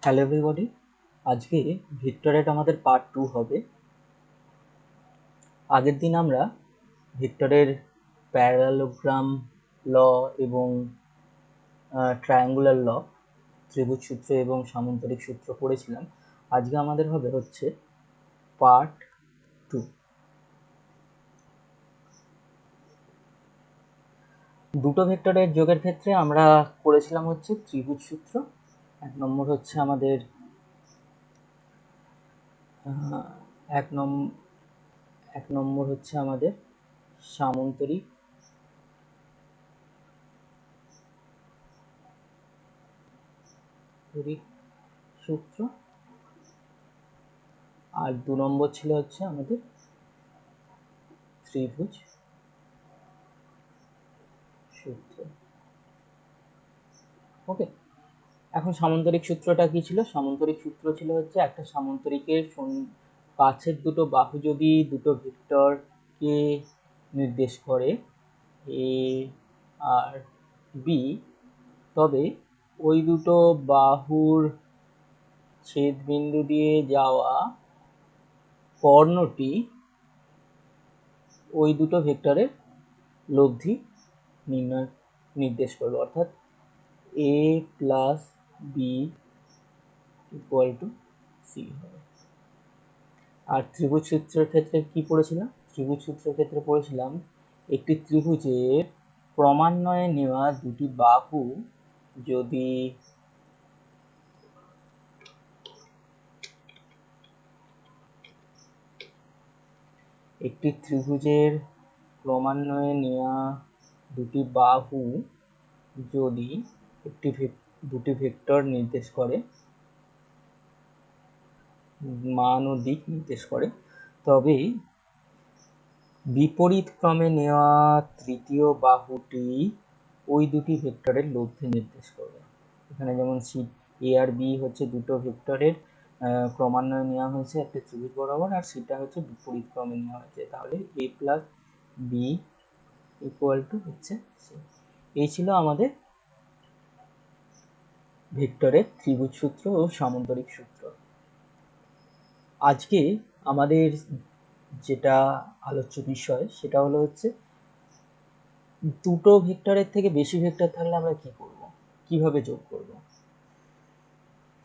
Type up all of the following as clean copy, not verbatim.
Hello everybody, আজকে ভেক্টরের আমাদের পার্ট 2 হবে। আগের দিন আমরা ভেক্টরের প্যারালোগ্রাম ল এবং ট্রায়াঙ্গুলার ল, ত্রিভুজ সূত্র এবং সামান্তরিক সূত্র পড়েছিলাম। আজকে আমাদের হবে হচ্ছে পার্ট 2। দুটো ভেক্টরের যোগের ক্ষেত্রে আমরা করেছিলাম হচ্ছে ত্রিভুজ সূত্র। এক নম্বর হচ্ছে আমাদের সামান্তরিক সূত্র, আর 2 নম্বর ছিল হচ্ছে আমাদের ত্রিভুজ সূত্র। ওকে, এখন সামান্তরিক সূত্রটা কি ছিল? সামান্তরিক সূত্র ছিল হচ্ছে একটা সামান্তরিকের কাছের দুটো বাহু যদি দুটো ভেক্টরকে নির্দেশ করে এ আর বি, তবে ওই দুটো বাহুর ছেদবিন্দু দিয়ে যাওয়া কর্ণটি ওই দুটো ভেক্টরের লব্ধি নির্দেশ করবে, অর্থাৎ a plus B equal to C হবে। আর ত্রিভুজ সূত্রের ক্ষেত্রে কি পড়েছিলাম? ত্রিভুজ সূত্রের ক্ষেত্রে পড়েছিলাম একটি ত্রিভুজের ক্রমান্বয়ে নেওয়া দুটি বাহু যদি একটি ত্রিভুজের ক্রমান্বয়ে নেওয়া দুটি বাহু যদি দুটি ভেক্টর নির্দেশ করে, মান ও দিক নির্দেশ করে, তবে বিপরীত ক্রমে নেওয়া তৃতীয় বাহুটি ওই দুটি ভেক্টরের লব্ধি নির্দেশ করবে। এখানে যেমন সি এ আর বি হচ্ছে দুটো ভেক্টরের ক্রমান্বয়ে নেওয়া হয়েছে একটা ত্রিভুজ বরাবর, আর সেটা হচ্ছে বিপরীত ক্রমে নেওয়া হয়েছে, তাহলে এ প্লাস বি ইকুয়াল টু হচ্ছে সি। এই ছিল আমাদের ভেক্টরের ত্রিভুজ সূত্র ও সামান্তরিক সূত্র। আজকে আমাদের যেটা আলোচ্য বিষয় সেটা হলো হচ্ছে দুটো ভেক্টরের থেকে বেশি ভেক্টর থাকলে আমরা কি করব, কিভাবে যোগ করব,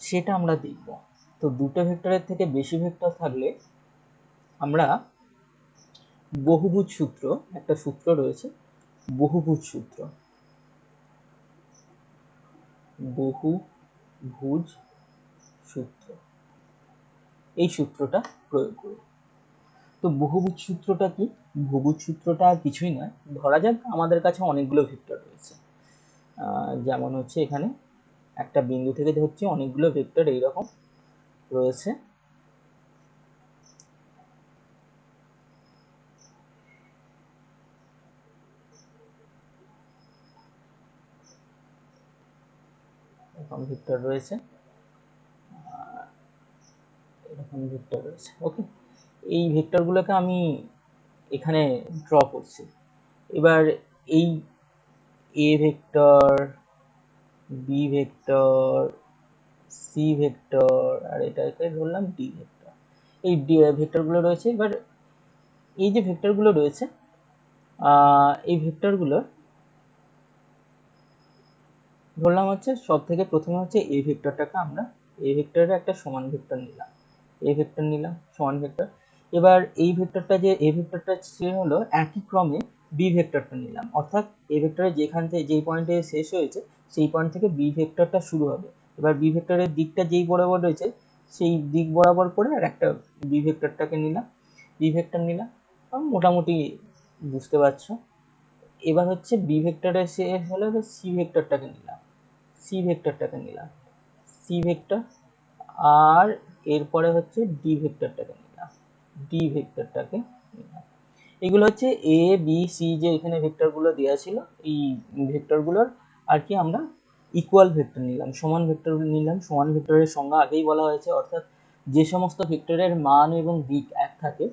সেটা আমরা দেখব। তো দুটো ভেক্টরের থেকে বেশি ভেক্টর থাকলে আমরা বহুভুজ সূত্র, একটা সূত্র রয়েছে বহুভুজ সূত্র, বহুভুজ সূত্র, এই সূত্রটা প্রয়োগ করব। তো বহুভুজ সূত্রটা কি? বহুভুজ সূত্রটা আর কিছুই নয়, ধরা যাক আমাদের কাছে অনেকগুলো ভেক্টর রয়েছে, যেমন হচ্ছে এখানে একটা বিন্দু থেকে ধরছি অনেকগুলো ভেক্টর এইরকম রয়েছে। এরকম ভেক্টর রয়েছে, এরকম ভেক্টর রয়েছে। ওকে, এই ভেক্টরগুলোকে আমি এখানে ড্র করছি। এবার এই A vector, B vector, C vector, আর এটাকে ধরলাম ডি ভেক্টর। এই ভেক্টরগুলো রয়েছে। এবার এই যে ভেক্টরগুলো রয়েছে, এই ভেক্টরগুলো ধরলাম হচ্ছে সব থেকে প্রথমে হচ্ছে এই ভেক্টরটাকে আমরা এই ভেক্টরের একটা সমান ভেক্টর নিলাম, এই ভেক্টর নিলাম সমান ভেক্টর। এবার এই ভেক্টরটা যে এই ভেক্টরটা সে হলো একই ক্রমে বি ভেক্টরটা নিলাম, অর্থাৎ এই ভেক্টরে যেখান থেকে যেই পয়েন্টে শেষ হয়েছে সেই পয়েন্ট থেকে বি ভেক্টরটা শুরু হবে। এবার বি ভেক্টরের দিকটা যেই বরাবর রয়েছে সেই দিক বরাবর করে আর একটা বি ভেক্টরটাকে নিলাম, বি ভেক্টর নিলাম, মোটামুটি বুঝতে পারছো। এবার হচ্ছে বি ভেক্টরের শেষ হলে সি ভেক্টরটাকে নিলাম, সি ভেক্টরটাকে নিলাম, সি ভেক্টর, আর এরপরে হচ্ছে ডি ভেক্টরটাকে নিলাম, ডি ভেক্টরটাকে নিলাম। এগুলো হচ্ছে এ বি সি, যে এখানে ভেক্টরগুলো দেওয়া ছিল এই ভেক্টরগুলোর আর কি আমরা ইকুয়াল ভেক্টর নিলাম, সমান ভেক্টর নিলাম। সমান ভেক্টরের সংজ্ঞা আগেই বলা হয়েছে, অর্থাৎ যে সমস্ত ভেক্টরের মান এবং দিক এক থাকে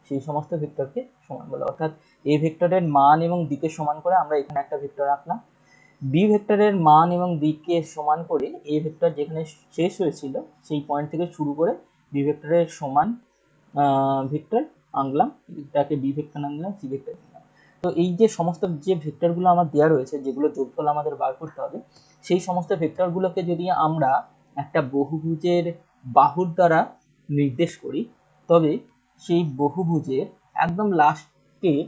সেই সমস্ত ভেক্টরকে সমান বলে। অর্থাৎ এই ভেক্টরের মান এবং দিকের সমান করে আমরা এখানে একটা ভেক্টর রাখলাম, বি ভেক্টরের মান এবং দিককে সমান করে এ ভেক্টর যেখানে শেষ হয়েছিল সেই পয়েন্ট থেকে শুরু করে বি ভেক্টরের সমান ভেক্টর আনলাম, এটাকে বি ভেক্টর আনলাম, সি ভেক্টর আনলাম। তো এই যে সমস্ত যে ভেক্টরগুলো আমার দেওয়া রয়েছে, যেগুলো যোগফল আমাদের বার করতে হবে, সেই সমস্ত ভেক্টরগুলোকে যদি আমরা একটা বহুভুজের বাহুর দ্বারা নির্দেশ করি, তবে সেই বহুভুজের একদম লাস্টের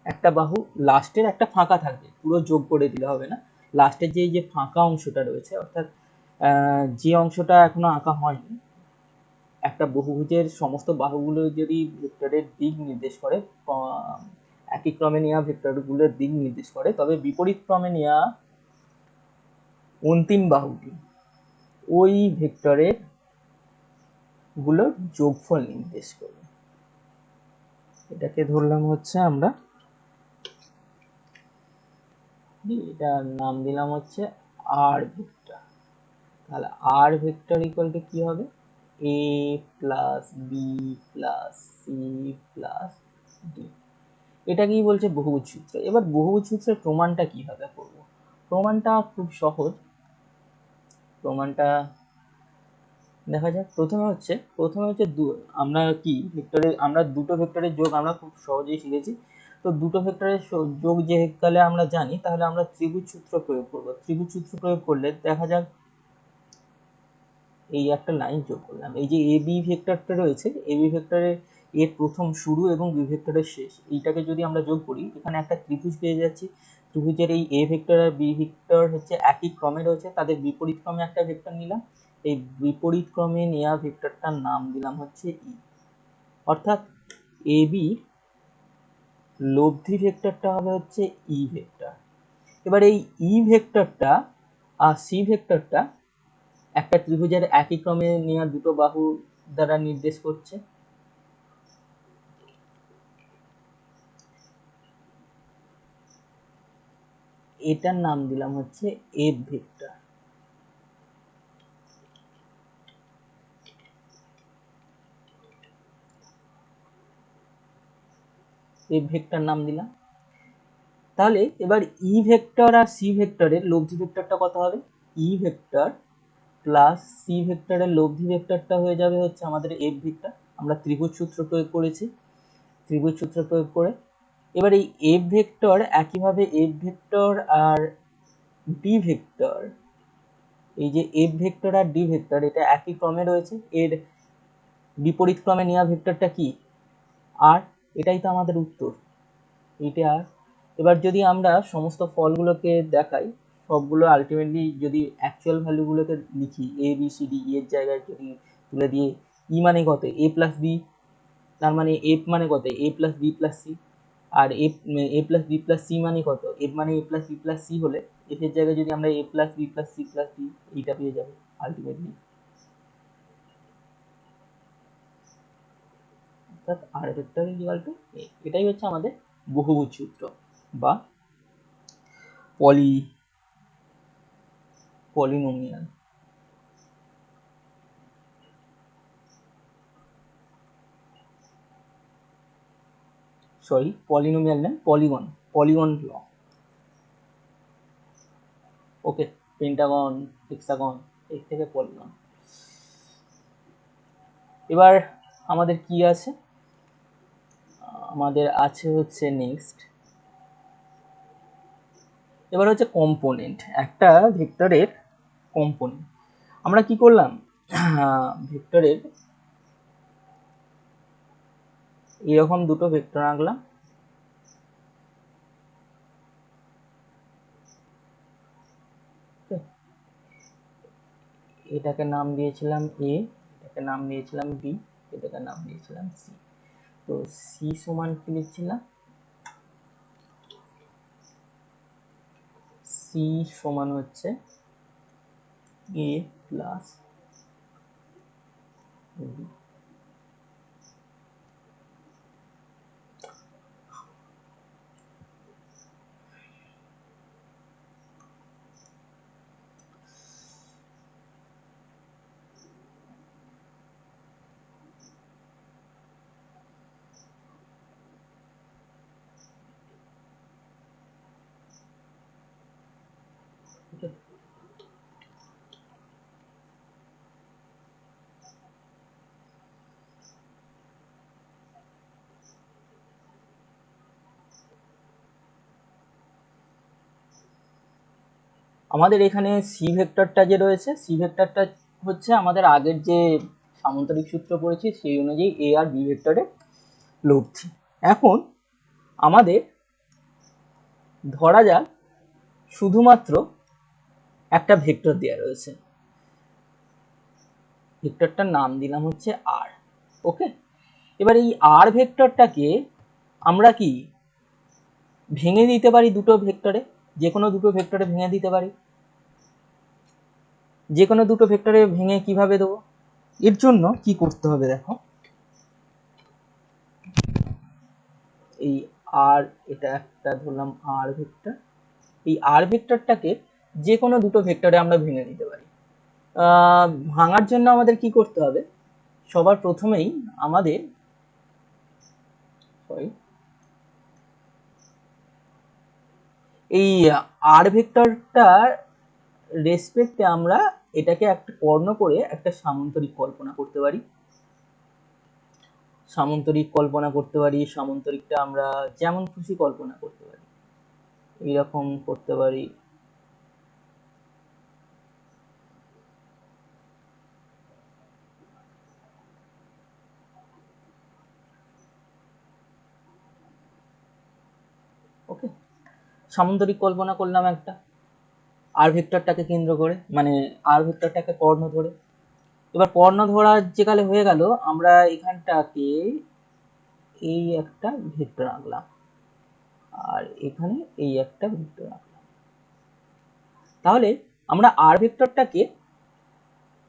একটা বাহু, লাস্টের একটা ফাঁকা থাকবে, পুরো যোগ করে দিলে হবে না, লাস্টের যে ফাঁকা অংশটা রয়েছে, অর্থাৎ যে অংশটা এখনো আঁকা হয়নি, একটা বহুভুজের সমস্ত বাহুগুলো যদি ভেক্টরের দিক নির্দেশ করে, একই ক্রমে নেওয়া ভেক্টরগুলোর দিক নির্দেশ করে, তবে বিপরীত ক্রমে নেওয়া অন্তিম বাহুটি ওই ভেক্টরের গুলোর যোগফল নির্দেশ করবে। এটাকে ধরলাম হচ্ছে আমরা, এটার নাম দিলাম হচ্ছে আর ভেক্টর। তাহলে আর ভেক্টর ইকুয়াল টু কি হবে, A plus B plus C plus D. এটা কি বলছে, বহুভুজ সূত্র। এবার বহুভুজ সূত্রের প্রমাণটা কিভাবে করব? প্রমাণটা খুব সহজ। প্রমাণটা দেখা যাক। প্রথমে হচ্ছে আমরা কি ভেক্টরের, আমরা দুটো ভেক্টরের যোগ আমরা খুব সহজেই শিখেছি। তো দুটো ভেক্টরের যোগ যে কালে আমরা জানি, তাহলে আমরা ত্রিভুজ সূত্র প্রয়োগ করব। ত্রিভুজ সূত্র প্রয়োগ করলে দেখা যাক, এই একটা লাইন যোগ করলাম, এই যে এ বি ভেক্টরটা রয়েছে, এ বি ভেক্টরের এর প্রথম শুরু এবং বি ভেক্টরের শেষ, এইটাকে যদি আমরা যোগ করি, এখানে একটা ত্রিভুজ পেয়ে যাচ্ছি। ত্রিভুজের এই এ ভেক্টর আর বি ভেক্টর হচ্ছে একই ক্রমে রয়েছে, তাদের বিপরীত ক্রমে একটা ভেক্টর নিলাম। এই বিপরীত ক্রমে নেওয়া ভেক্টরটার নাম দিলাম হচ্ছে ই, অর্থাৎ এ বি লব্ধি ভেক্টরটা হবে হচ্ছে ই ভেক্টর। এবার এই ই ভেক্টরটা আর সি ভেক্টরটা একটা ত্রিভুজের একই ক্রমে নেওয়া দুটো বাহু দ্বারা নির্দেশ করছে। এটার নাম দিলাম হচ্ছে এফ ভেক্টর। এফ ভেক্টর নাম দিলাম। তাহলে এবার ই ভেক্টর আর সি ভেক্টরের লব্ধি ভেক্টরটা কত হবে, ই ভেক্টর প্লাস সি ভেক্টরের লব্ধি ভেক্টরটা হয়ে যাবে হচ্ছে আমাদের এফ ভেক্টর। আমরা ত্রিভুজ সূত্র প্রয়োগ করেছি, ত্রিভুজ সূত্র প্রয়োগ করে এবার এই এফ ভেক্টর, একইভাবে এফ ভেক্টর আর ডি ভেক্টর, এই যে এফ ভেক্টর আর ডি ভেক্টর এটা একই ক্রমে রয়েছে, এর বিপরীত ক্রমে নেওয়া ভেক্টরটা কি, আর এটাই তো আমাদের উত্তর, এইটা আর। এবার যদি আমরা সমস্ত ফলগুলোকে দেখাই, সবগুলো আলটিমেটলি যদি অ্যাকচুয়াল ভ্যালুগুলোকে লিখি, এ বি সি ডি, এর জায়গায় যদি তুলে দিয়ে ই মানে কত, এ প্লাস বি, তার মানে এফ মানে কত, A plus B plus C, আর A plus B plus C মানে কত, এফ মানে A plus B plus C হলে এফ এর জায়গায় যদি আমরা A plus B plus C plus D এইটা পেয়ে যাবো আলটিমেটলি। অর্থাৎ R vector equal to A. এটাই হচ্ছে আমাদের বহুভুজ সূত্র বা পলিনোমিয়াল। সরি, পলিনোমিয়াল না, polygon law. Okay, pentagon, hexagon, এর থেকে পলিগন। এবার আমাদের কি আছে, আমাদের আছে হচ্ছে নেক্সট, এবার হচ্ছে কম্পোনেন্ট, একটা ভেক্টরের কম্পোনেন্ট। আমরা কি করলাম, ভেক্টরের এরকম দুটো ভেক্টর আঁকলাম, এটাকে নাম দিয়েছিলাম এ, এটাকে নাম দিয়েছিলাম বি, এটাকে নাম দিয়েছিলাম সি। তো সি সমান কি লিখছিলাম, সি সমান হচ্ছে এ প্লাস বি। আমাদের এখানে সি ভেক্টরটা যে রয়েছে, সি ভেক্টরটা হচ্ছে আমাদের আগের যে সামান্তরিক সূত্র পড়েছি সেই অনুযায়ী এ আর বি ভেক্টরের লব্ধি। এখন আমাদের ধরা যাক শুধুমাত্র একটা ভেক্টর দেওয়া রয়েছে, ভেক্টরটার নাম দিলাম হচ্ছে আর। ওকে, এবার এই আর ভেক্টরটাকে আমরা কি ভেঙে দিতে পারি দুটো ভেক্টরে, যে কোনো দুটো ভেক্টরে ভেঙে দিতে পারি। যে কোনো দুটো ভেক্টরে ভেঙে কিভাবে দেবো, এর জন্য কি করতে হবে দেখো, এই আর, এটা একটা ধরলাম আর ভেক্টর, এই আর ভেক্টরটাকে যে কোনো দুটো ভেক্টরে আমরা ভেঙে দিতে পারি। ভাঙার জন্য আমাদের কি করতে হবে, সবার প্রথমেই আমাদের এই আর ভেক্টরটার রেসপেক্টে আমরা এটাকে একটা কর্ণ করে একটা সামান্তরিক কল্পনা করতে পারি। সামান্তরিকটা আমরা যেমন খুশি কল্পনা করতে পারি, এইরকম করতে পারি। ওকে, সামান্তরিক কল্পনা করলাম একটা আর ভেক্টরটাকে কেন্দ্র করে, মানে আর ভেক্টরটাকে কর্ণ ধরে। এবার কর্ণ ধরা যেকালে হয়ে গেল, আমরা এখানটাকে এই একটা ভেক্টর আঁকলাম আর এখানে এই একটা ভেক্টর আঁকলাম। তাহলে আমরা আর ভেক্টরটাকে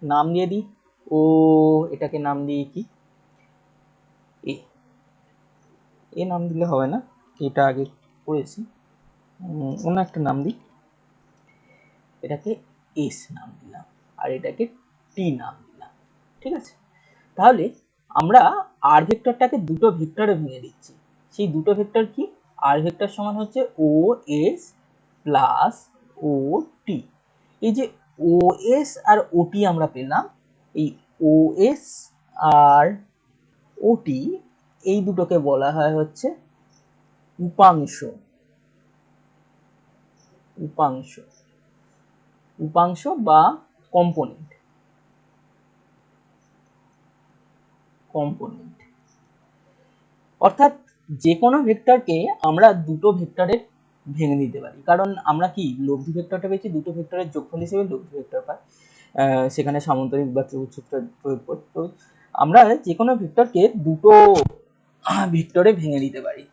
নাম দিয়ে দিই, ও এটাকে নাম দিই কি এ নাম দিলে হবে না, এটা আগে করেছি, অন্য একটা নাম দিই, এটাকে এস নাম দিলাম আর এটাকে টি নাম দিলাম। ঠিক আছে, তাহলে আমরা আর ভেক্টরটাকে দুটো ভেক্টরে ভেঙে দিচ্ছি। সেই দুটো ভেক্টর কি, আর ভেক্টর সমান হচ্ছে ও এস প্লাস ও টি। এই যে ও এস আর ও টি আমরা পেলাম, এই ও এস আর ও টি এই দুটোকে বলা হয় হচ্ছে উপাংশ। উপাংশ উপাংশ বা কম্পোনেন্ট। কম্পোনেন্ট অর্থাৎ যে কোনো ভেক্টরকে আমরা দুটো ভেক্টরে ভেঙে দিতে পারি, কারণ আমরা কি লব্ধি ভেক্টরটা পেয়েছি দুটো ভেক্টরের যোগফল হিসেবে লব্ধি ভেক্টর পাই, সেখানে সামান্তরিক বা ত্রিভুজ সূত্র প্রয়োগ করি। তো আমরা যে কোনো ভেক্টরকে দুটো ভেক্টরে ভেঙে দিতে পারি।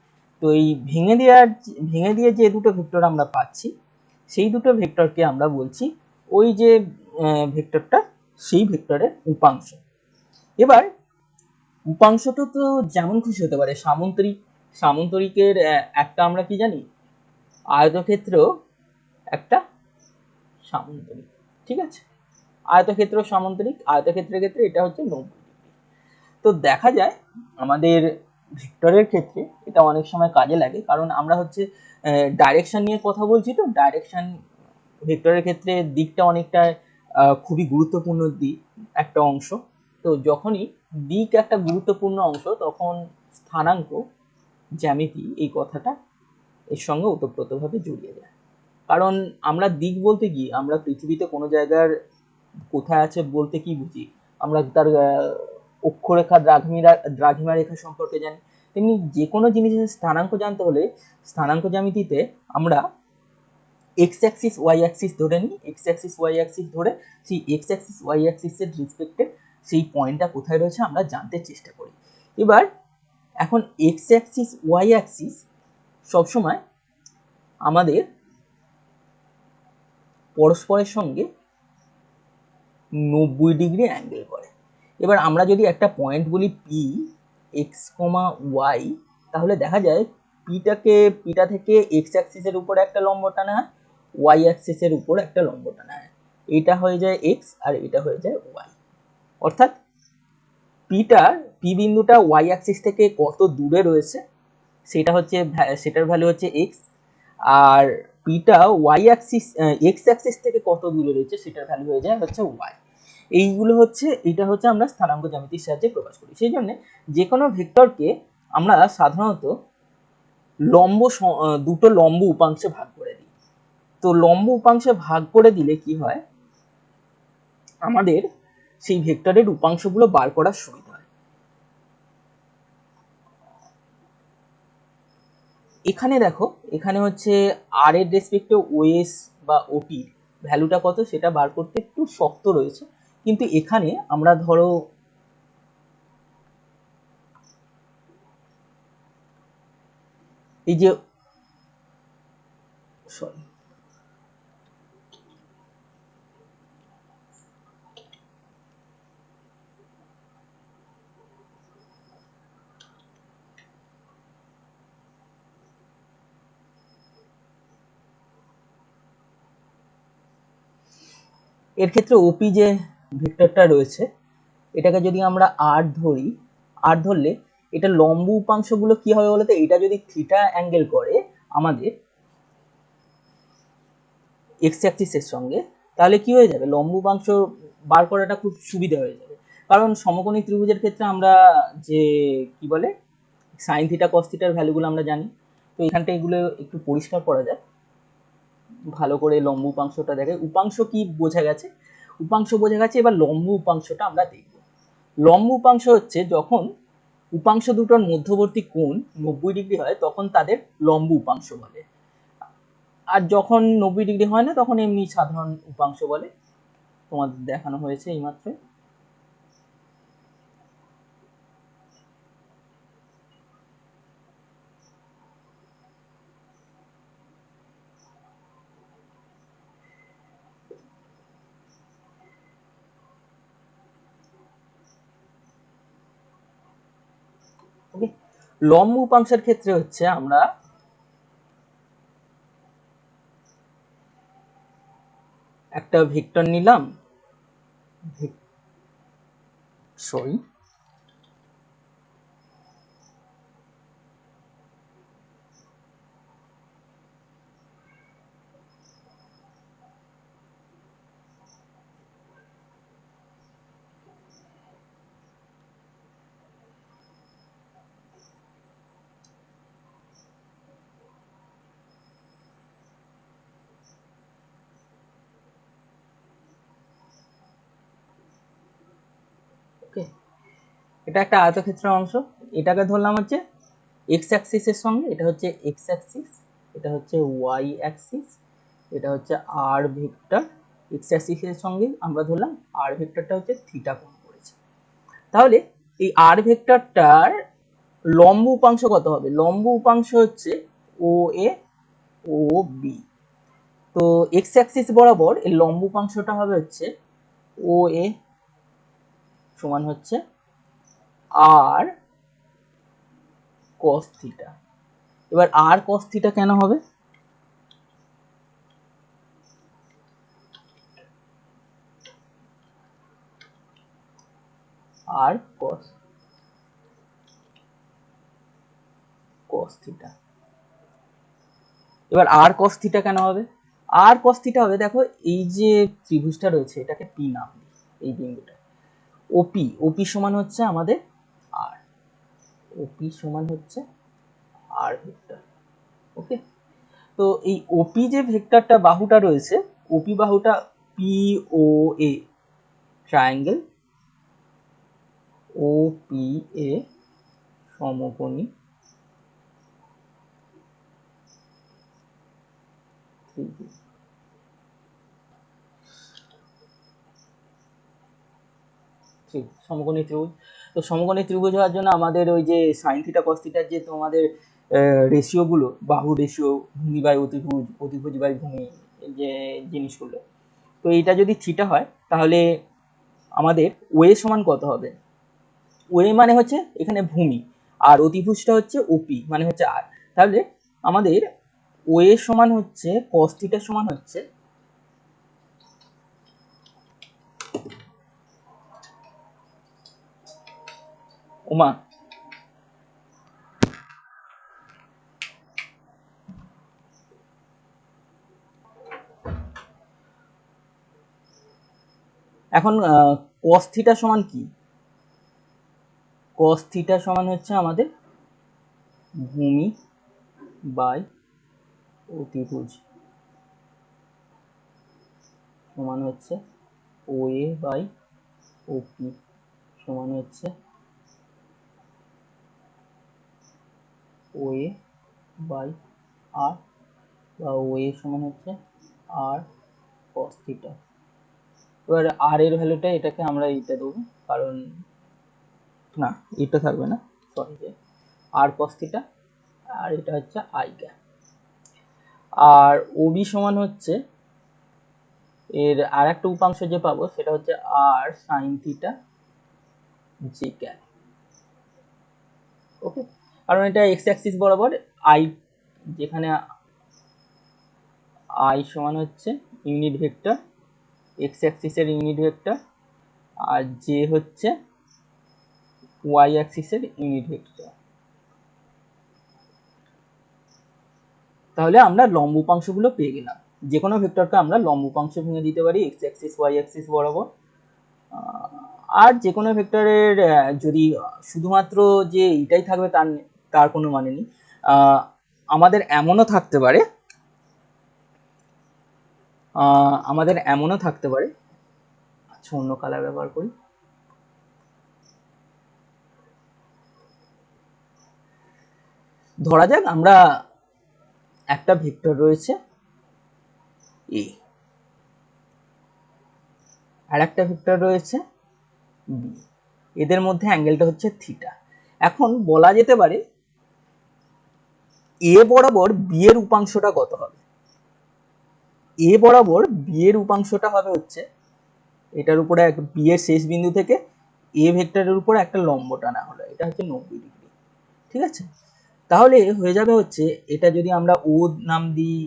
তো এই ভেঙে দিয়ে যে দুটো ভেক্টর আমরা পাচ্ছি, সেই দুটো ভেক্টরকে আমরা বলছি ওই যে ভেক্টরটা, সেই ভেক্টরের উপাংশ। এবার উপাংশটা তো যেমন খুশি হতে পারে, সামান্তরিকের একটা আমরা কি জানি, আয়তক্ষেত্র একটা সামান্তরিক। ঠিক আছে, আয়তক্ষেত্র সামান্তরিক, আয়তক্ষেত্রের ক্ষেত্রে এটা হচ্ছে 90 ডিগ্রি। তো দেখা যায় আমাদের ভেক্টরের ক্ষেত্রে এটা অনেক সময় কাজে লাগে, কারণ আমরা হচ্ছে ডাইরেকশন নিয়ে কথা বলছি। তো ডাইরেকশন ভেক্টরের ক্ষেত্রে দিকটা অনেকটা খুবই গুরুত্বপূর্ণ দিক, একটা অংশ। তো যখনই দিক একটা গুরুত্বপূর্ণ অংশ, তখন স্থানাঙ্ক জ্যামিতি এই কথাটা এর সঙ্গে ওতপ্রোতভাবে জড়িয়ে যায়। কারণ আমরা দিক বলতে কি, আমরা পৃথিবীতে কোনো জায়গার কোথায় আছে বলতে কি বুঝি, আমরা তার অক্ষরেখা দ্রাঘিমা রেখা সম্পর্কে জানি। তেমনি যে কোনো জিনিসের স্থানাঙ্ক জানতে হলে স্থানাঙ্ক জ্যামিতিতে আমরা এক্স অ্যাক্সিস ওয়াই অ্যাক্সিস ধরে নিই, এক্স অ্যাক্সিস ওয়াই অ্যাক্সিস ধরে সেই এক্স অ্যাক্সিস ওয়াই অ্যাক্সিসের রেসপেক্টে সেই পয়েন্টটা কোথায় রয়েছে আমরা জানতে চেষ্টা করি। এবার এখন এক্স অ্যাক্সিস ওয়াই অ্যাক্সিস সবসময় আমাদের পরস্পরের সঙ্গে 90 ডিগ্রি অ্যাঙ্গেল করে। এবার আমরা যদি একটা পয়েন্ট বলি পি এক্স কমা ওয়াই, তাহলে দেখা যায় পিটা থেকে এক্স অ্যাক্সিসের উপর একটা লম্ব টানা হয়, ওয়াই অ্যাক্সিসের উপর একটা লম্ব টানা হয়, এটা হয়ে যায় এক্স আর এটা হয়ে যায় ওয়াই। অর্থাৎ পি বিন্দুটা ওয়াই অ্যাক্সিস থেকে কত দূরে রয়েছে সেটার ভ্যালু হচ্ছে এক্স, আর পিটা ওয়াই অ্যাক্সিস এক্স অ্যাক্সিস থেকে কত দূরে রয়েছে সেটার ভ্যালু হয়ে যায় হচ্ছে ওয়াই। এটা হচ্ছে আমরা স্থানাঙ্ক জ্যামিতির সাহায্যে প্রকাশ করি। সেই জন্য যে কোনো ভেক্টরকে আমরা সাধারণত দুটো লম্ব উপাংশে ভাগ করে দিই। তো লম্ব উপাংশে ভাগ করে দিলে কি হয়, আমাদের সেই ভেক্টরের উপাংশগুলো বার করার সুবিধা হয়। এখানে দেখো, এখানে হচ্ছে আর এর রেসপেক্টে ওএস বা ওটি ভ্যালুটা কত সেটা বার করতে একটু শক্ত রয়েছে, কিন্তু এখানে আমরা ধরো এই যে সরি এর ক্ষেত্রে ওপি যে ভেক্টরটা রয়েছে এটাকে যদি আমরা আর ধরি, আর ধরলে এটা লম্ব উপাংশগুলো কি হবে বলতো, এটা যদি থিটা অ্যাঙ্গেল করে আমাদের এক্স অ্যাক্সিসের সঙ্গে, তাহলে কি হয়ে যাবে, লম্ব উপাংশ বার করাটা খুব সুবিধা হয়ে যাবে। কারণ সমকোণী ত্রিভুজের ক্ষেত্রে আমরা যে কি বলে সাইন থিটা কস থিটার ভ্যালুগুলো আমরা জানি, তো এখানটা এগুলো একটু পরিষ্কার করা যায়, ভালো করে লম্ব উপাংশটা দেখে। উপাংশ কি বোঝা গেছে, উপাংশ বোঝা গেছে, এবার লম্ব উপাংশটা আমরা দেখব। লম্ব উপাংশ হচ্ছে যখন উপাংশ দুটোর মধ্যবর্তী কোণ 90 ডিগ্রি হয় তখন তাদের লম্ব উপাংশ বলে, আর যখন 90 ডিগ্রি হয় না তখন এমনি সাধারণ উপাংশ বলে, তোমাদের দেখানো হয়েছে এইমাত্র। ওকে, লম্ব উপাংশের ক্ষেত্রে হচ্ছে আমরা একটা ভেক্টর নিলাম, সরি ওকে, এটা একটা আয়তক্ষেত্রের অংশ, এটাকে ধরলাম হচ্ছে এক্স অ্যাক্সিসের সঙ্গে, এটা হচ্ছে এক্স অ্যাক্সিস, এটা হচ্ছে ওয়াই অ্যাক্সিস, এটা হচ্ছে আর ভেক্টর, এক্স অ্যাক্সিসের সঙ্গে আমরা ধরলাম আর ভেক্টরটা হচ্ছে থিটা কোণ করেছে। তাহলে এই আর ভেক্টরটার লম্ব উপাংশ কত হবে, লম্ব উপাংশ হচ্ছে ও এ ও বি। তো এক্স অ্যাক্সিস বরাবর এর লম্ব উপাংশটা হবে হচ্ছে ও এ সমান হচ্ছে আর cos থিটা। এবার আর cos থিটা কেন হবে, আর cos থিটা। এবার আর cos থিটা কেন হবে, আর cos থিটা হবে, দেখো এই যে ত্রিভুজটা রয়েছে এটাকে পি নাম দিই, এই বিন্দুটা ওপি, ওপি সমান হচ্ছে আমাদের আর, ওপি সমান হচ্ছে আর ভেক্টর। ওকে, তো এই ওপি যে ভেক্টরটা বাহুটা রয়েছে, ওপি বাহুটা P O A triangle, O P A সমকোণী ত্রিভুজ। সমকোণী ত্রিভুজ, তো সমকোণী ত্রিভুজ হওয়ার জন্য আমাদের ওই যে সাইন থিটা কস থিটার যে তোমাদের রেশিও গুলো, বাহু রেশিও, ভূমি বাই অতিভুজ, অতিভুজ বাই ভূমি, যে জিনিসগুলো, তো এইটা যদি থিটা হয় তাহলে আমাদের ওয়ে সমান কত হবে, ওয়ে মানে হচ্ছে এখানে ভূমি, আর অতিভুজটা হচ্ছে ওপি মানে হচ্ছে আর, তাহলে আমাদের ওয়ে সমান হচ্ছে কস থিটা সমান হচ্ছে ওমা, এখন cos থিটা সমান কি, cos থিটা সমান হচ্ছে আমাদের ভূমি বাই অতিভুজ। সমান হচ্ছে ও এ বাই ও পি সমান হচ্ছে ও এ বাই আর, বা ও এ সমান হচ্ছে আর কস থিটা। এবার আর এর ভ্যালুটা এটাকে আমরা এইটা দেবো, কারণ না এটা থাকবে না, সরি, যে আর কস থিটা, আর এটা হচ্ছে আই গ্যাপ। আর ওবি সমান হচ্ছে এর আর একটা উপাংশ যে পাবো সেটা হচ্ছে R sine theta J cap. Okay, কারণ এটা এক্স অ্যাক্সিস বরাবর আই, যেখানে আই সমান হচ্ছে ইউনিট ভেক্টর, এক্স অ্যাক্সিসের ইউনিট ভেক্টর, আর জে হচ্ছে ওয়াই অ্যাক্সিসের ইউনিট ভেক্টর। তাহলে আমরা লম্ব উপাংশগুলো পেয়ে গেলাম। যে কোনো ভেক্টরকে আমরা লম্ব উপাংশ ভেঙে দিতে পারি এক্স অ্যাক্সিস ওয়াই অ্যাক্সিস বরাবর। আর যে কোনো ভেক্টরের যদি শুধুমাত্র যে এইটাই থাকবে তার কোনো মানে নেই। আমাদের এমনও থাকতে পারে, আচ্ছা অন্য কালার ব্যবহার করি। ধরা যাক আমরা একটা ভেক্টর রয়েছে এ, আর একটা ভেক্টর রয়েছে বি, এদের মধ্যে অ্যাঙ্গেলটা হচ্ছে থিটা। এখন বলা যেতে পারে এ বরাবর বি এর উপাংশটা কত হবে। এ বরাবর বি এর উপাংশটা হবে হচ্ছে এটার উপরে বি এর শেষ বিন্দু থেকে এ ভেক্টরের উপরে একটা লম্ব টানা হলো, এটা হচ্ছে 90 ডিগ্রি। ঠিক আছে, তাহলে হয়ে যাবে হচ্ছে এটা যদি আমরা ও নাম দিই,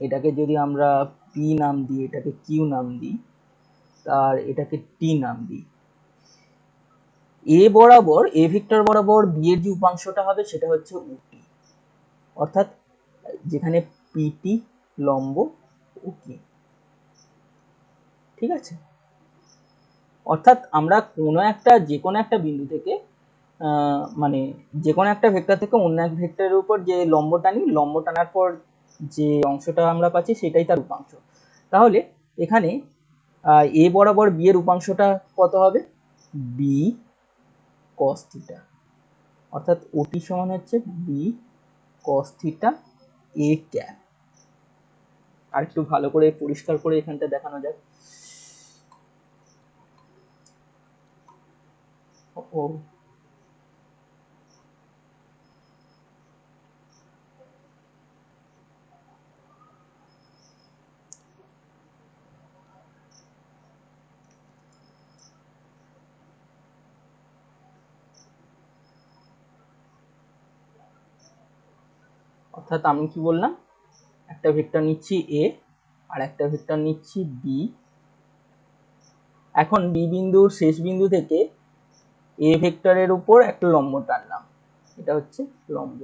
এটাকে যদি আমরা পি নাম দিই, এটাকে কিউ নাম দিই, আর এটাকে টি নাম দিই, এ বরাবর এ ভেক্টর বরাবর বি এর যে উপাংশটা হবে সেটা হচ্ছে ওটি, অর্থাৎ যেখানে পিটি লম্ব ওকে। ঠিক আছে, অর্থাৎ আমরা যে কোনো একটা বিন্দু থেকে মানে যে কোনো একটা ভেক্টর থেকে অন্য এক ভেক্টরের উপর যে লম্ব টানি, লম্ব টানার পর যে অংশটা আমরা পাচ্ছি সেটাই তার উপাংশ। তাহলে এখানে এ বরাবর বি এর উপাংশটা কত হবে, বি কস থিটা, অর্থাৎ ওটি সমান হচ্ছে B cos theta A cap. আর একটু ভালো করে পরিষ্কার করে এখানটা দেখানো যাক। ও অর্থাৎ আমি কি বললাম, একটা ভেক্টর নিচ্ছি এ আর একটা ভেক্টর নিচ্ছি বি। এখন বি বিন্দুর শেষ বিন্দু থেকে এ ভেক্টরের উপর একটা লম্ব টানলাম, এটা হচ্ছে লম্ব,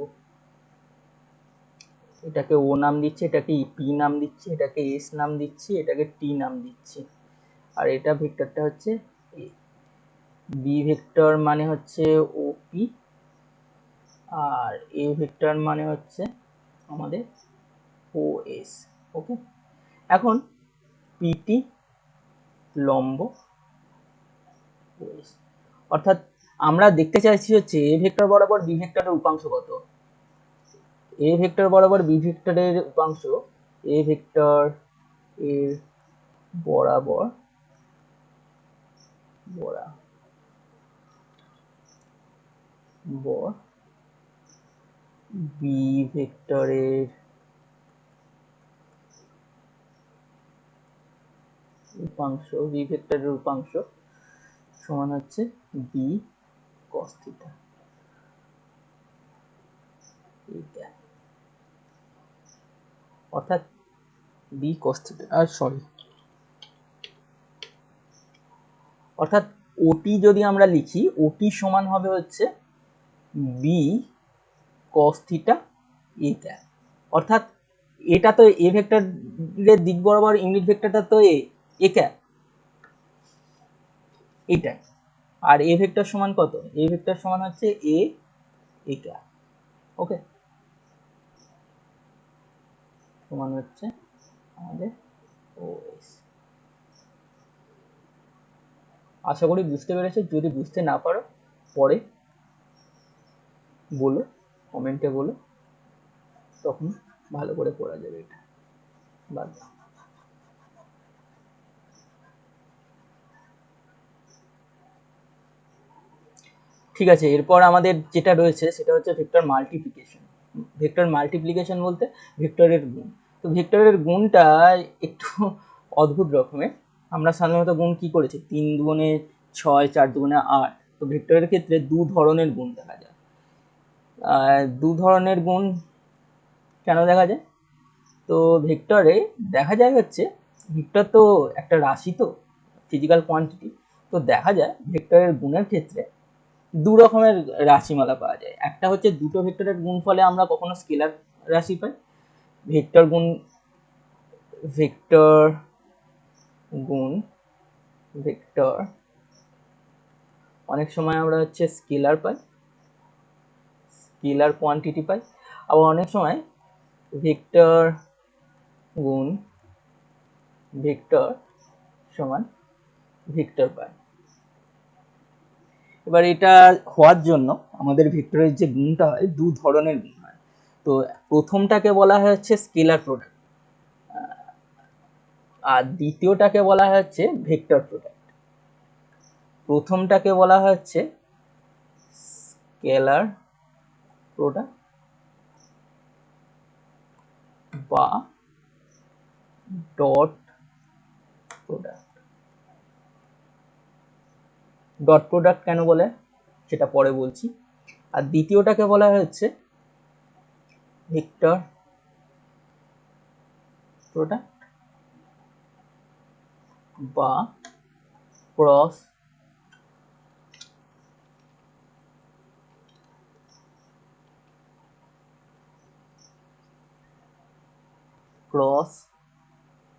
এটাকে ও নাম দিচ্ছি, এটাকে পি নাম দিচ্ছি, এটাকে এস নাম দিচ্ছি, এটাকে টি নাম দিচ্ছি, আর এটা ভেক্টরটা হচ্ছে এ। বি ভেক্টর মানে হচ্ছে ওপি, আর এ ভেক্টর মানে হচ্ছে আমাদের ও এস। ওকে, এখন পিটি লম্ব ও এস, অর্থাৎ আমরা দেখতে চাইছি হচ্ছে এ ভেক্টর বরাবর বি ভেক্টরের উপাংশ কত। এ ভেক্টর বরাবর বি ভেক্টরের উপাংশ এ ভেক্টর এর বরাবর বি ভেক্টরের উপাংশ সমান হচ্ছে বি কস থিটা, অর্থাৎ বি কস থিটা, অর্থাৎ ওটি যদি আমরা লিখি, ওটি সমান হবে হচ্ছে B cos theta A cap. অর্থাৎ এটা তো এ ভেক্টরের দিক বরাবর ইউনিট ভেক্টরটা তো এ ক্যাপ, এইটাই। আর এ ভেক্টর সমান কত, এ ভেক্টর সমান হচ্ছে এ ক্যাপ। ওকে, সমান হচ্ছে আমাদের OS। আশা করি বুঝতে পেরেছো। যদি বুঝতে না পারো পরে বলো, কমেন্টে বলো, তখন ভালো করে পড়া যাবে এটা। বাদ দাও। ঠিক আছে, এরপর আমাদের যেটা রয়েছে সেটা হচ্ছে ভেক্টর মাল্টিপ্লিকেশন। ভেক্টর মাল্টিপ্লিকেশন বলতে ভেক্টরের গুণ। তো ভেক্টরের গুণটা একটু অদ্ভুত রকমের। আমরা সাধারণত গুণ কি করেছি, 3 দুগুণে 6, 4 দুগুণে 8। তো ভেক্টরের ক্ষেত্রে দু ধরনের গুণ দেখা যায়। দু ধরনের গুণ কেন দেখা যায়? তো ভেক্টরে দেখা যায় হচ্ছে, ভেক্টর তো একটা রাশি, তো ফিজিক্যাল কোয়ান্টিটি। তো দেখা যায় ভেক্টরের গুণের ক্ষেত্রে দু রকমের রাশিমালা পাওয়া যায়। একটা হচ্ছে দুটো ভেক্টরের গুণফলে আমরা কখনো স্কেলার রাশি পাই, ভেক্টর গুণ ভেক্টর গুণ ভেক্টর। অনেক সময় আমরা হচ্ছে স্কেলার পাই, স্কেলার কোয়ান্টিটি পাই। আবার অনেক সময় ভেক্টর গুণ ভেক্টর সমান ভেক্টর পাই। এবার এটা হওয়ার জন্য আমাদের ভেক্টরের যে গুণটা হয় দু ধরনের গুণ হয়। তো প্রথমটাকে বলা হয় হচ্ছে স্কেলার প্রোডাক্ট, আর দ্বিতীয়টাকে বলা হচ্ছে ভেক্টর প্রোডাক্ট। প্রথমটাকে বলা হচ্ছে স্কেলার প্রোডাক্ট বা ডট প্রোডাক্ট। ডট প্রোডাক্ট কেন বলে সেটা পরে বলছি। আর দ্বিতীয়টাকে বলা হচ্ছে ভেক্টর প্রোডাক্ট বা ক্রস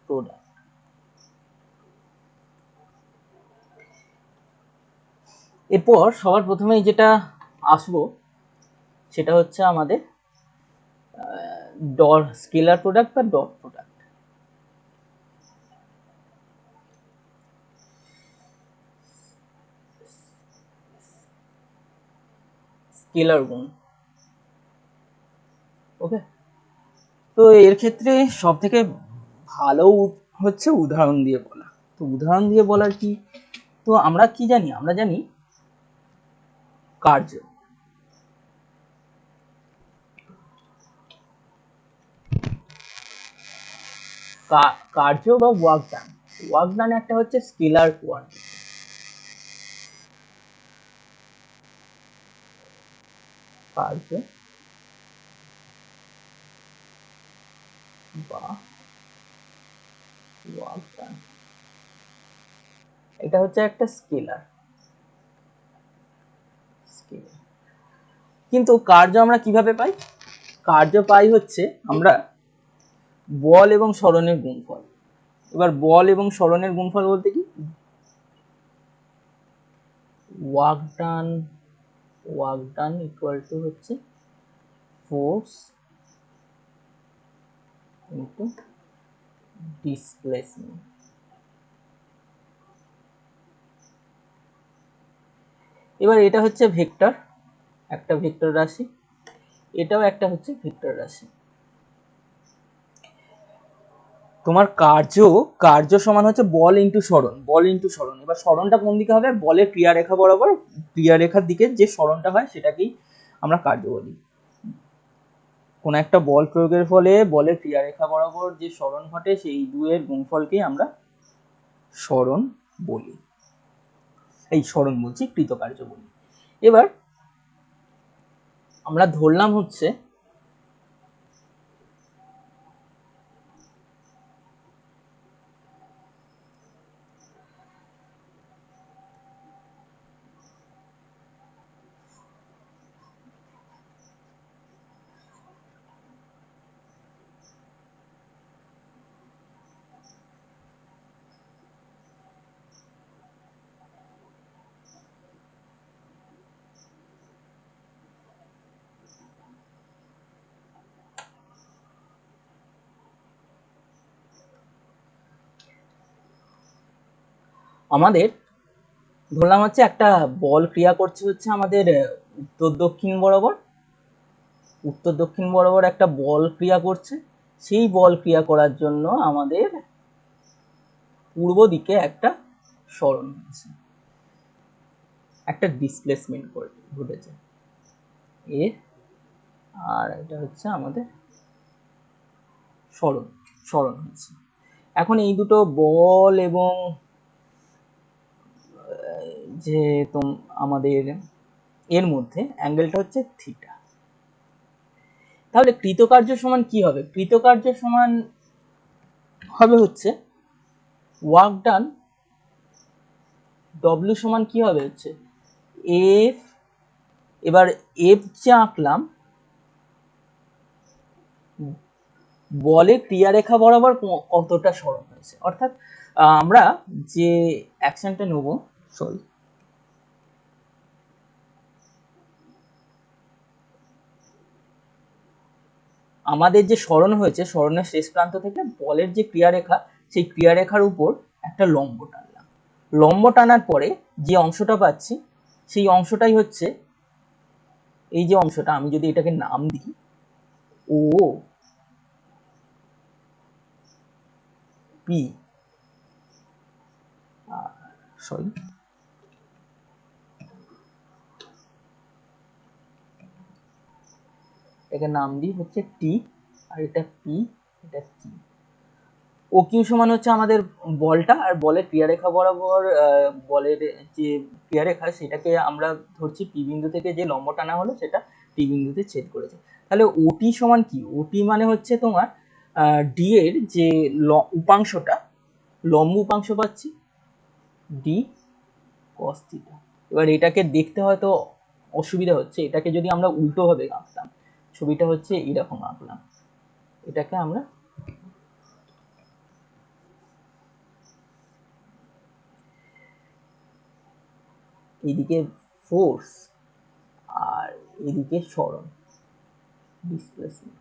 প্রোডাক্ট। এরপর সবার প্রথমেই যেটা আসবো সেটা হচ্ছে আমাদের ডট স্কেলার প্রোডাক্ট বা ডট প্রোডাক্ট। স্কেলার গুণ, ওকে। তো এর ক্ষেত্রে সব থেকে ভালো হচ্ছে উদাহরণ দিয়ে বলা। তো উদাহরণ দিয়ে বলার কি, তো আমরা কি জানি, আমরা জানি কার্য। কার্য বা ওয়ার্ক ডান, ওয়ার্ক ডান একটা হচ্ছে স্কেলার কোয়ান্টিটি। কার্য বা ওয়ার্ক ডান এটা হচ্ছে একটা স্কেলার। কিন্তু কার্য আমরা কিভাবে পাই? কার্য পাই হচ্ছে আমরা বল এবং সরণের গুণফল। এবার বল এবং সরণের গুণফল বলতে কি, ওয়ার্ক ডান ইকুয়াল টু হচ্ছে ফোর্স ইনটু ডিসপ্লেসমেন্ট। এবার এটা হচ্ছে ভেক্টর, একটা ভেক্টর রাশি, এটাও একটা হচ্ছে ভেক্টর রাশি। তোমার কার্য সমান হচ্ছে বল ইনটু সরণ, বল ইনটু সরণ। এবার সরণটা কোন দিকে হবে, বলের ক্রিয়ারেখা বরাবর, ক্রিয়ারেখার দিকে যে সরণটা হয় সেটাকেই আমরা কার্য বলি। কোন একটা বল প্রয়োগের ফলে বলের ক্রিয়ারেখা বরাবর যে সরণ ঘটে সেই দুয়ের গুণফলকেই আমরা সরণ বলি, এই সরণ বলছি, কৃতকার্য বলি। এবার আমরা ধরলাম হচ্ছে আমাদের ধরলাম হচ্ছে একটা বল ক্রিয়া করছে হচ্ছে আমাদের উত্তর দক্ষিণ বরাবর একটা বল ক্রিয়া করছে। সেই বল ক্রিয়া করার জন্য আমাদের পূর্ব দিকে একটা সরণ হয়েছে, একটা ডিসপ্লেসমেন্ট ঘটেছে এর, আর এটা হচ্ছে আমাদের সরণ হচ্ছে। এখন এই দুটো বল এবং যে আমাদের এর মধ্যে অ্যাঙ্গেলটা হচ্ছে থিটা। তাহলে কৃতকার্য সমান কি হবে? কৃতকার্য সমান হবে হচ্ছে ওয়ার্ক ডান, ডব্লিউ সমান কি হবে হচ্ছে এফ, এবার এফ যে আঁকলাম বলে ক্রিয়ারেখা বরাবর কতটা সরণ হয়েছে, অর্থাৎ আমরা যে অ্যাকশনটা নেব, সরি আমাদের যে সরণ হয়েছে, সরণের শেষ প্রান্ত থেকে বলের যে ক্রিয়ারেখা, সেই ক্রিয়ারেখার উপর একটা লম্ব টানলাম। লম্ব টানার পরে যে অংশটা পাচ্ছি সেই অংশটাই হচ্ছে এই যে অংশটা, আমি যদি এটাকে নাম দিই ও পি, সরি এটাকে নাম দিই হচ্ছে টি, আর এটা পি, এটা টি। ও কিউ সমান হচ্ছে আমাদের বলটা, আর বলের ক্রিয়ারেখা বরাবর বলের যে ক্রিয়ারেখা সেটাকে আমরা ধরছি পি বিন্দু থেকে যে লম্ব টানা হলো সেটা টি বিন্দুতে ছেদ করেছে। তাহলে ওটি সমান কি? ওটি মানে হচ্ছে তোমার ডি এর যে উপাংশটা, লম্ব উপাংশ পাচ্ছি ডি কস থিটা। এবার এটাকে দেখতে হয়তো অসুবিধা হচ্ছে, এটাকে যদি আমরা উল্টো ভাবে আঁকতাম, ছবিটা হচ্ছে এরকম আঁকলাম, এটাকে আমরা এদিকে ফোর্স আর এদিকে সরণ, ডিসপ্লেসমেন্ট।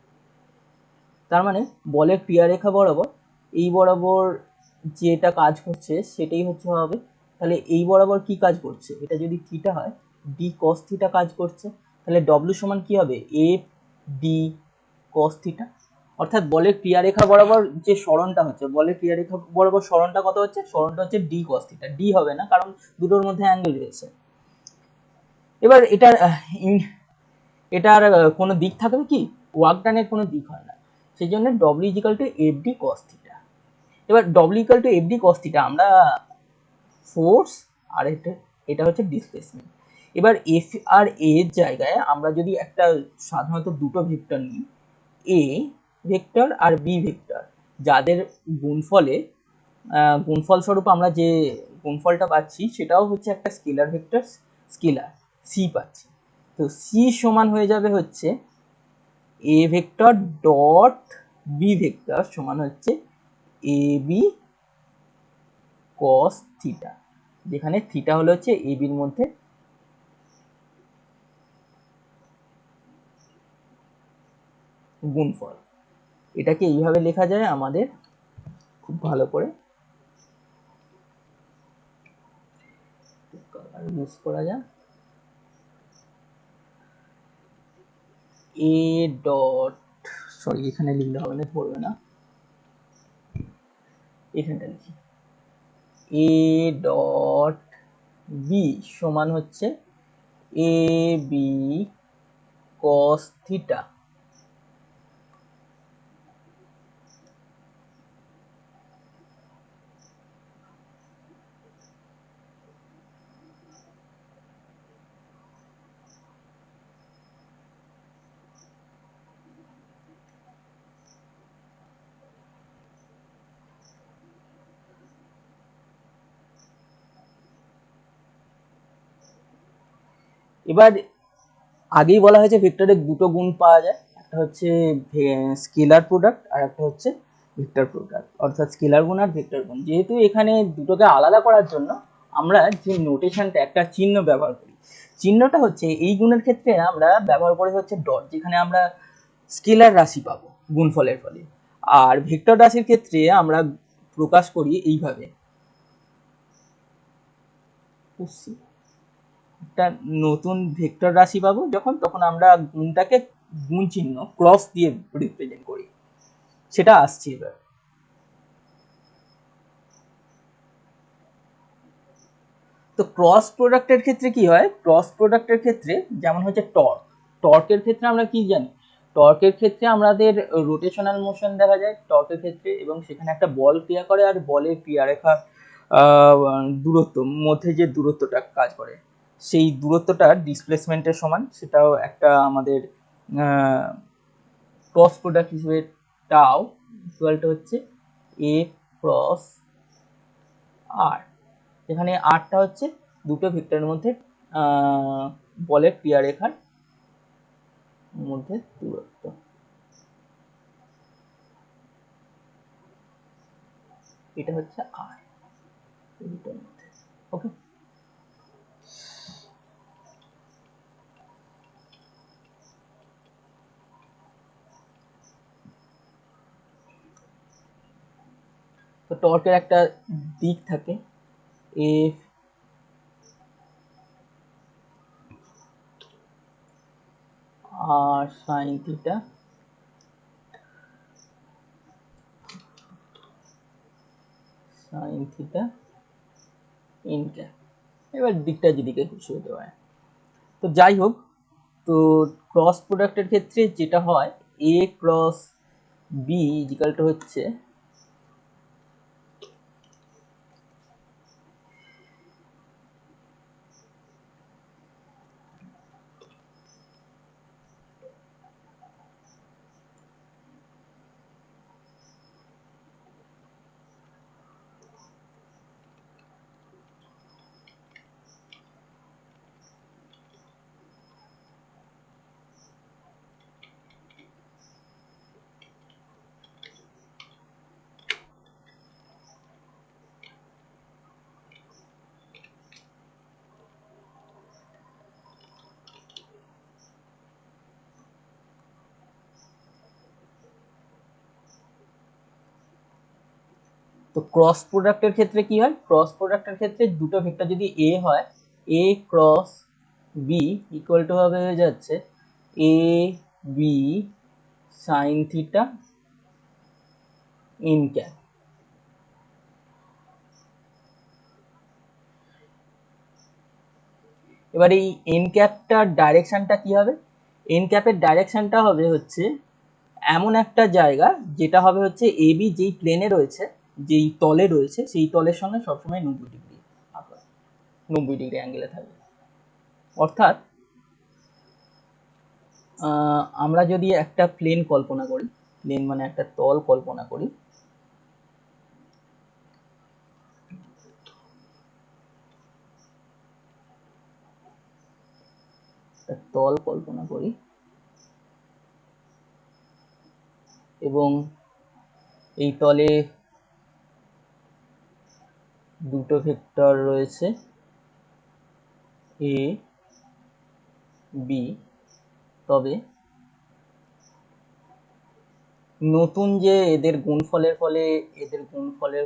তার মানে বলের ক্রিয়ারেখা বরাবর এই বরাবর যেটা কাজ করছে সেটাই হচ্ছে হবে। তাহলে এই বরাবর কি কাজ করছে? এটা যদি থিটা হয়, ডি কস থিটা কাজ করছে। তাহলে ডব্লিউ সমান কি হবে? F D cos theta. অর্থাৎ বলের ক্রিয়ারেখা বরাবর যে সরণটা হচ্ছে, বলের ক্রিয়ারেখা বরাবর সরণটা কত হচ্ছে? সরণটা হচ্ছে ডি কস থিটা। ডি হবে না, কারণ দুটোর মধ্যে অ্যাঙ্গেল রয়েছে। এবার এটার কোনো দিক থাকবে কি? ওয়ার্ক ডানের কোনো দিক হয় না, সেই জন্য W equal to F D cos theta. এবার W equal to F D cos theta, আমরা ফোর্স আর এটা হচ্ছে ডিসপ্লেসমেন্ট। এবার এফ আর এ এর জায়গায় আমরা যদি একটা সাধারণত দুটো ভেক্টর নিই, এ ভেক্টর আর বি ভেক্টর, যাদের গুণফল স্বরূপ আমরা যে গুণফলটা পাচ্ছি সেটাও হচ্ছে একটা স্কেলার ভেক্টর, স্কেলার সি পাচ্ছি। তো সি সমান হয়ে যাবে হচ্ছে A vector dot B vector সমান হচ্ছে এ বি কস থিটা, যেখানে থিটা হলো হচ্ছে এ বির মধ্যে গুণফল। এটাকে এইভাবে লেখা যায় আমাদের খুব ভালো করে ইউজ করা যায়। এ ডট, সরি এখানে লিখলে হবে না, পড়বে না, এখানটা লিখি এ ডট বি সমান হচ্ছে এ বি কস থিটা। এবার আগেই বলা হয়েছে ভেক্টরের দুটো গুণ পাওয়া যায়, একটা হচ্ছে স্কেলার প্রোডাক্ট আর একটা হচ্ছে ভেক্টর প্রোডাক্ট, অর্থাৎ স্কেলার গুণ আর ভেক্টর গুণ। যেহেতু এখানে দুটোকে আলাদা করার জন্য আমরা যে নোটেশনটা, একটা চিহ্ন ব্যবহার করি, চিহ্নটা হচ্ছে এই গুণের ক্ষেত্রে আমরা ব্যবহার করি হচ্ছে ডট, যেখানে আমরা স্কেলার রাশি পাবো গুণফলের ফলে। আর ভেক্টর রাশির ক্ষেত্রে আমরা প্রকাশ করি এইভাবে, বুঝছি, একটা নতুন ভেক্টর রাশি পাবো যখন, তখন আমরা গুণটাকে গুণ চিহ্ন ক্রস দিয়ে রিপ্রেজেন্ট করি, সেটা আসছে এবার। তো ক্রস প্রোডাক্টের ক্ষেত্রে কি হয়, ক্রস প্রোডাক্টের ক্ষেত্রে যেমন হচ্ছে টর্ক, টর্কের ক্ষেত্রে আমরা কি জানি, টর্কের ক্ষেত্রে আমাদের রোটেশনাল মোশন দেখা যায় টর্কের ক্ষেত্রে, এবং সেখানে একটা বল ক্রিয়া করে, আর বলের ক্রিয়ারেখার দূরত্ব মধ্যে যে দূরত্বটা কাজ করে, সেই দূরত্বটা ডিসপ্লেসমেন্টের সমান, সেটাও একটা আমাদের ক্রস প্রোডাক্ট হিসেবে টাও ইকুয়ালটা হচ্ছে এ ক্রস আর, এখানে আরটা হচ্ছে দুটো ভেক্টরের মধ্যে বলের ক্রিয়ারেখার মধ্যে দূরত্ব, এটা হচ্ছে আর দুটোর মধ্যে। ওকে, তো টর্কের একটা দিক থাকে এফ আর sine theta, sine theta in cap, এবার দিকটা যেদিকে খুশি হতে পারে। তো যাই হোক, তো ক্রস প্রোডাক্টের ক্ষেত্রে যেটা হয়, এ ক্রস বি ইজিক্যালটা হচ্ছে তো ক্রস প্রোডাক্টের ক্ষেত্রে কি হয়, ক্রস প্রোডাক্টের ক্ষেত্রে দুটো ভেক্টর যদি এ হয়, A cross B equal to হবে হয়ে যাচ্ছে A B sine theta in cap. এবার এই এন ক্যাপটার ডাইরেকশনটা কি হবে, এন ক্যাপের ডাইরেকশনটা হবে হচ্ছে এমন একটা জায়গা যেটা হবে হচ্ছে এ বি যেই প্লেনে রয়েছে, যেই তলে রয়েছে, সেই তলের সঙ্গে সবসময় 90 ডিগ্রি 90 ডিগ্রি অ্যাঙ্গেলে থাকবে। অর্থাৎ আমরা যদি একটা প্লেন কল্পনা করি, প্লেন মানে একটা তল কল্পনা করি, তল কল্পনা করি এবং এই তলে দুটো ভেক্টর রয়েছে এ বি, তবে নতুন যে এদের গুণফলের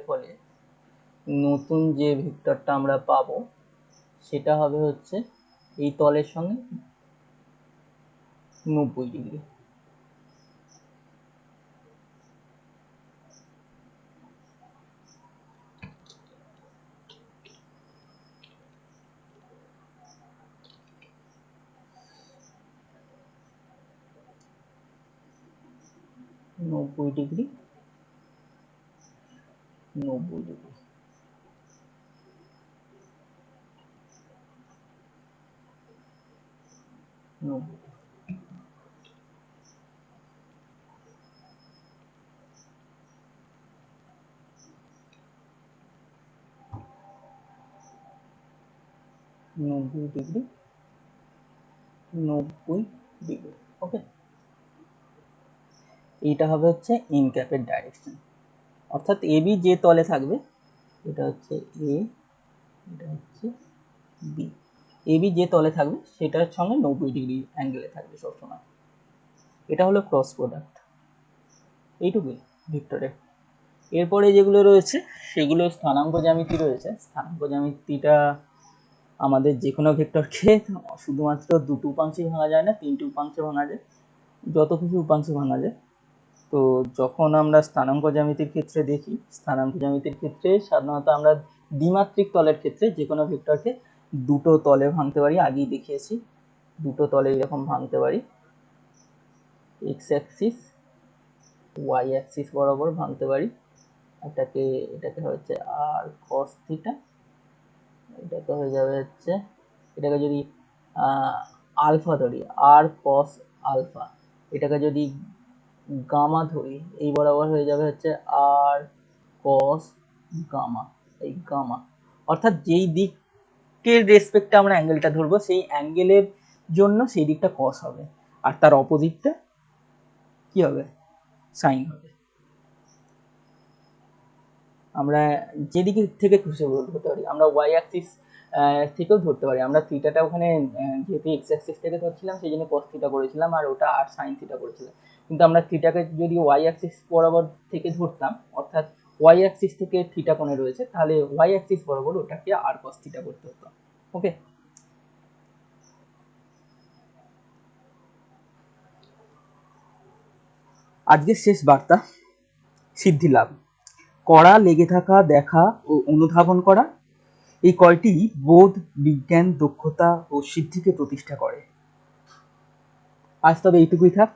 ফলে নতুন যে ভেক্টরটা আমরা পাবো সেটা হবে হচ্ছে এই তলের সঙ্গে 90 ডিগ্রি। নব্বই ডিগ্রি 90 ডিগ্রি। নব্বই 90 ডিগ্রি 90 ডিগ্রি। ওকে, এইটা হবে হচ্ছে ইন ক্যাপের ডাইরেকশন, অর্থাৎ এ বি যে তলে থাকবে, এটা হচ্ছে এ, এটা হচ্ছে বি, এ বি যে তলে থাকবে সেটার সঙ্গে 90 ডিগ্রি অ্যাঙ্গেলে থাকবে সবসময়। এটা হলো ক্রস প্রোডাক্ট, এইটুকুই ভেক্টরের। এরপরে যেগুলো রয়েছে সেগুলো স্থানাঙ্ক জ্যামিতি রয়েছে, স্থানাঙ্ক জ্যামিতিটা আমাদের যে কোনো ভেক্টরকে শুধুমাত্র দুটো উপাংশে ভাঙা যায় না, তিনটে উপাংশে ভাঙা যায়, যত কিছু উপাংশে ভাঙা যায়। তো যখন আমরা স্থানাঙ্ক জ্যামিতির ক্ষেত্রে দেখি, স্থানাঙ্ক জ্যামিতির ক্ষেত্রে সাধারণত আমরা দ্বিমাত্রিক তলের ক্ষেত্রে যে কোনো ভেক্টরকে দুটো তলে ভাঙতে পারি, আগেই দেখিয়েছি। দুটো তলে এরকম ভাঙতে পারি, এক্স অ্যাক্সিস ওয়াই অ্যাক্সিস বরাবর ভাঙতে পারি। এটাকে হচ্ছে আর কস থিটা, এটাকে হয়ে যাবে হচ্ছে, এটাকে যদি আলফা ধরি আর কস আলফা, এটাকে যদি গামা ধরি এই বরাবর হয়ে যাবে হচ্ছে আর কস গামা, এই গামা। অর্থাৎ যেই দিকের রেসপেক্টে আমরা অ্যাঙ্গেলটা ধরবো সেই অ্যাঙ্গেলের জন্য সেই দিকটা কস হবে, আর তার অপোজিটটা কি হবে, সাইন হবে। আমরা যেদিকে থেকে খুশি ধরতে পারি, আমরা ওয়াই অ্যাক্সিস থেকেও ধরতে পারি। আমরা থিটাটা ওখানে যেহেতু এক্স অ্যাক্সিস থেকে ধরছিলাম সেই জন্য কস থিটা করেছিলাম, আর ওটা আর সাইন থিটা করেছিলাম। কিন্তু আমরা থিটাকে যদি ওয়াই অ্যাক্সিস বরাবর থেকে ধরতাম, অর্থাৎ ওয়াই অ্যাক্সিস থেকে থিটা কোণে রয়েছে, তাহলে ওয়াই অ্যাক্সিস বরাবর ওটাকে আর কস থিটা করতে হতো। ওকে, আজকের শেষ বার্তা, সিদ্ধি লাভ। করা, লেগে থাকা, দেখা ও অনুধাবন করা, এই কয়টি বোধ, বিজ্ঞান, দক্ষতা ও সিদ্ধিকে প্রতিষ্ঠা করে। আজ তবে এইটুকুই থাক।